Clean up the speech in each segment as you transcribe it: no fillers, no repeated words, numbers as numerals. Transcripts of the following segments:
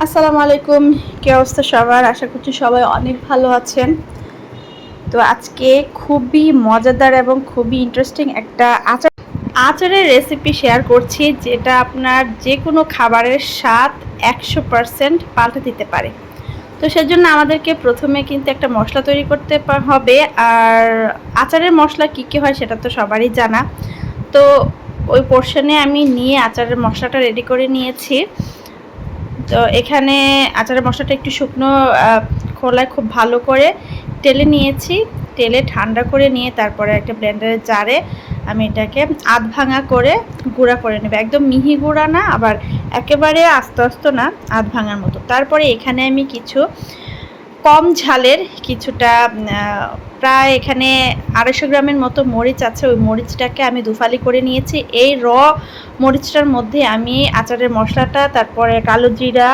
আসসালামু আলাইকুম। কি অবস্থা সবার? আশা করছি সবাই অনেক ভালো আছেন। তো আজকে খুবই মজাদার এবং খুবই ইন্টারেস্টিং একটা আচারের রেসিপি শেয়ার করছি, যেটা আপনার যে কোনো খাবারের স্বাদ 100% পাল্টে দিতে পারে। তো সেজন্য আমাদেরকে প্রথমে কিন্তু একটা মশলা তৈরি করতে হবে। আর আচারের মশলা কী কী হয় সেটা তো সবারই জানা। তো ওই পোর্শনে আমি নিয়ে আচারের মশলাটা রেডি করে নিয়েছি। তো এখানে আচারের মশলাটা একটু শুকনো খোলায় খুব ভালো করে টেলে নিয়েছি। টেলে ঠান্ডা করে নিয়ে তারপরে একটা ব্লেন্ডারের জারে আমি এটাকে আধ ভাঙা করে গুঁড়া করে নেব। একদম মিহি গুঁড়া না, আবার একেবারে আস্তে আস্তে না, আধ ভাঙার মতো। তারপরে এখানে আমি কিছু কম ঝালের কিছুটা প্রায় এখানে 250 গ্রামের মতো মরিচ আছে। ওই মরিচটাকে আমি দুফালি করে নিয়েছি। এই মরিচটার মধ্যে আমি আচারের মশলাটা, তারপরে কালো জিরা,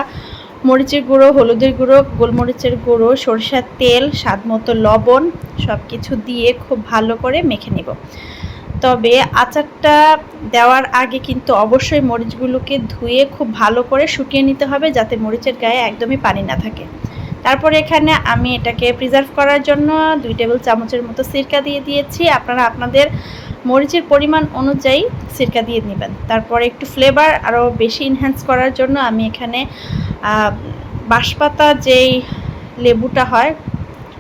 মরিচের গুঁড়ো, হলুদের গুঁড়ো, গোলমরিচের গুঁড়ো, সরষের তেল, স্বাদ মতো লবণ সব কিছু দিয়ে খুব ভালো করে মেখে নেব। তবে আচারটা দেওয়ার আগে কিন্তু অবশ্যই মরিচগুলোকে ধুয়ে খুব ভালো করে শুকিয়ে নিতে হবে, যাতে মরিচের গায়ে একদমই পানি না থাকে। তারপরে এখানে আমি এটাকে প্রিজার্ভ করার জন্য 2 টেবিল চামচের মতো সিরকা দিয়ে দিয়েছি। আপনারা আপনাদের মরিচের পরিমাণ অনুযায়ী সিরকা দিয়ে নেবেন। তারপরে একটু ফ্লেভার আরও বেশি এনহ্যান্স করার জন্য আমি এখানে বাঁশপাতা যেই লেবুটা হয়,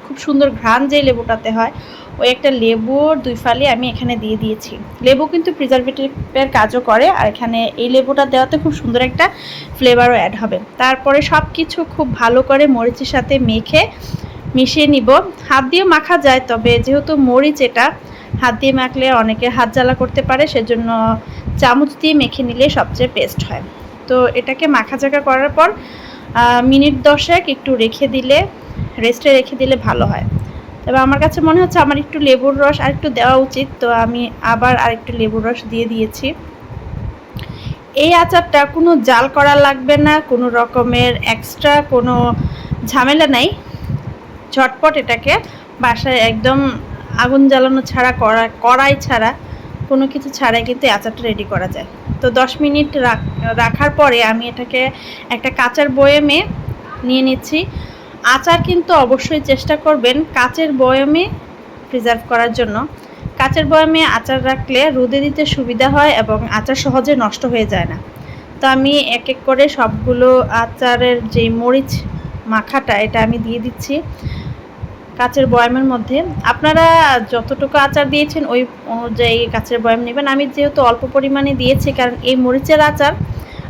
খুব সুন্দর ঘ্রাণ যেই লেবুটাতে হয়, ওই একটা লেবুর 2 ফালি আমি এখানে দিয়ে দিয়েছি। লেবু কিন্তু প্রিজারভেটিভের কাজও করে, আর এখানে এই লেবুটা দেওয়াতে খুব সুন্দর একটা ফ্লেভারও অ্যাড হবে। তারপরে সব কিছু খুব ভালো করে মরিচের সাথে মিশিয়ে নিব। হাত দিয়ে মাখা যায়, তবে যেহেতু মরিচ এটা হাত দিয়ে মাখলে অনেকে হাত জ্বালা করতে পারে, সেজন্য চামচ দিয়ে মেখে নিলে সবচেয়ে বেস্ট হয়। তো এটাকে মাখাচাকা করার পর মিনিট 10 একটু রেস্টে রেখে দিলে ভালো হয়। তবে আমার কাছে মনে হচ্ছে আমার একটু লেবুর রস আর একটু দেওয়া উচিত, তো আমি আবার আরেকটু লেবুর রস দিয়ে দিয়েছি। এই আচারটা কোনো জাল করা লাগবে না, কোনো রকমের এক্সট্রা কোনো ঝামেলা নাই। ঝটপট এটাকে বাসায় একদম আগুন জ্বালানো ছাড়া, কড়াই ছাড়া, কোনো কিছু ছাড়াই কিন্তু আচারটা রেডি করা যায়। তো 10 মিনিট রাখার পরে আমি এটাকে একটা কাঁচের বয়ামে নিয়ে নিচ্ছি। আচার কিন্তু অবশ্যই চেষ্টা করবেন কাচের বয়ামে প্রিজার্ভ করার জন্য। কাচের বয়ামে আচার রাখলে রোদে দিতে সুবিধা হয় এবং আচার সহজে নষ্ট হয়ে যায় না। তো আমি এক এক করে সবগুলো আচারের যে মরিচ মাখাটা, এটা আমি দিয়ে দিচ্ছি কাচের বয়ামের মধ্যে। আপনারা যতটুকু আচার দিয়েছেন ওই অনুযায়ী কাচের বয়াম নেবেন। আমি যেহেতু অল্প পরিমাণে দিয়েছি, কারণ এই মরিচের আচার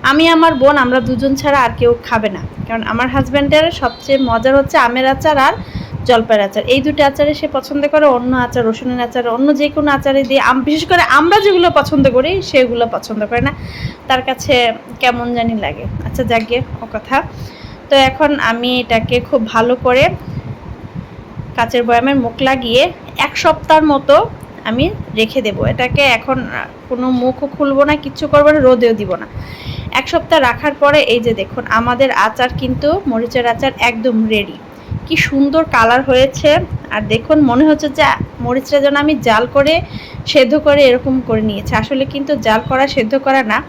আমি আমার বোন আমরা দুজন ছাড়া আর কেউ খাবে না। কারণ আমার হাজব্যান্ডের সবচেয়ে মজার হচ্ছে আমের আচার আর জলপাইয়ের আচার, এই দুটো আচারে সে পছন্দ করে। অন্য আচার, রসুনের আচার, অন্য যে কোনো আচারে দিয়ে, বিশেষ করে আমরা যেগুলো পছন্দ করি সেগুলো পছন্দ করে না, তার কাছে কেমন জানি লাগে। আচ্ছা, যাকে ও কথা। তো এখন আমি এটাকে খুব ভালো করে কাচের বয়ামের মুখ লাগিয়ে 1 সপ্তাহের মতো আমি রেখে দেব। এটাকে এখন কোনো মুখও খুলবো না, কিচ্ছু করবো না, রোদেও দিব না। 1 সপ্তাহ রাখার পরে এই যে দেখুন, আমাদের আচার কিন্তু মরিচের আচার একদম রেডি। কি সুন্দর কালার হয়েছে। আর দেখুন, মনে হচ্ছে যে মরিচটা যেন আমি জাল করে সেদ্ধ করে এরকম করে নিয়েছি। আসলে কিন্তু জাল করা সেদ্ধ করা না,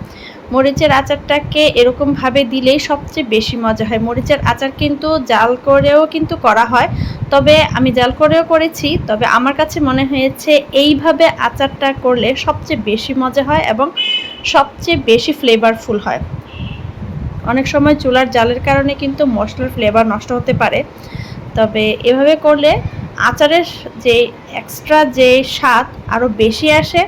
মরিচের আচারটাকে এরকমভাবে দিলেই সবচেয়ে বেশি মজা হয়। মরিচের আচার কিন্তু জাল করেও কিন্তু করা হয়, তবে আমি জাল করেও করেছি, তবে আমার কাছে মনে হয়েছে এইভাবে আচারটা করলে সবচেয়ে বেশি মজা হয় এবং সবচেয়ে বেশি ফ্লেভারফুল হয়। অনেক সময় চুলার জালের কারণে কিন্তু মশলার ফ্লেভার নষ্ট হতে পারে, তবে এভাবে করলে আচারের যে এক্সট্রা যে স্বাদ আরও বেশি আসে,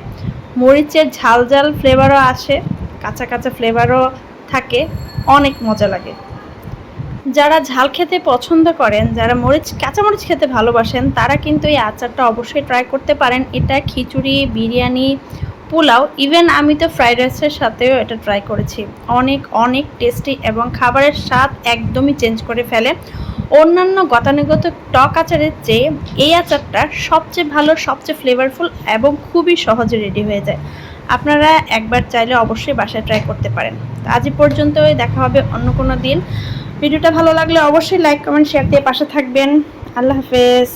মরিচের ঝাল ঝাল ফ্লেভারও আসে, কাঁচা কাঁচা ফ্লেভারও থাকে, অনেক মজা লাগে। যারা ঝাল খেতে পছন্দ করেন, যারা কাঁচামরিচ খেতে ভালোবাসেন, তারা কিন্তু এই আচারটা অবশ্যই ট্রাই করতে পারেন। এটা খিচুড়ি, বিরিয়ানি, পোলাও, ইভেন আমি তো ফ্রাইড রাইসের সাথেও এটা ট্রাই করেছি। অনেক অনেক টেস্টি এবং খাবারের স্বাদ একদমই চেঞ্জ করে ফেলে। অন্যান্য গতানুগত টক আচারের চেয়ে এই আচারটা সবচেয়ে ভালো, সবচেয়ে ফ্লেভারফুল এবং খুবই সহজে রেডি হয়ে যায়। আপনারা একবার চাইলে অবশ্যই বাসায় ট্রাই করতে পারেন। আজ পর্যন্তই, দেখা হবে অন্য কোনো দিন। ভিডিওটা ভালো লাগলে অবশ্যই লাইক, কমেন্ট, শেয়ার দিয়ে পাশে থাকবেন। আল্লাহ হাফেজ।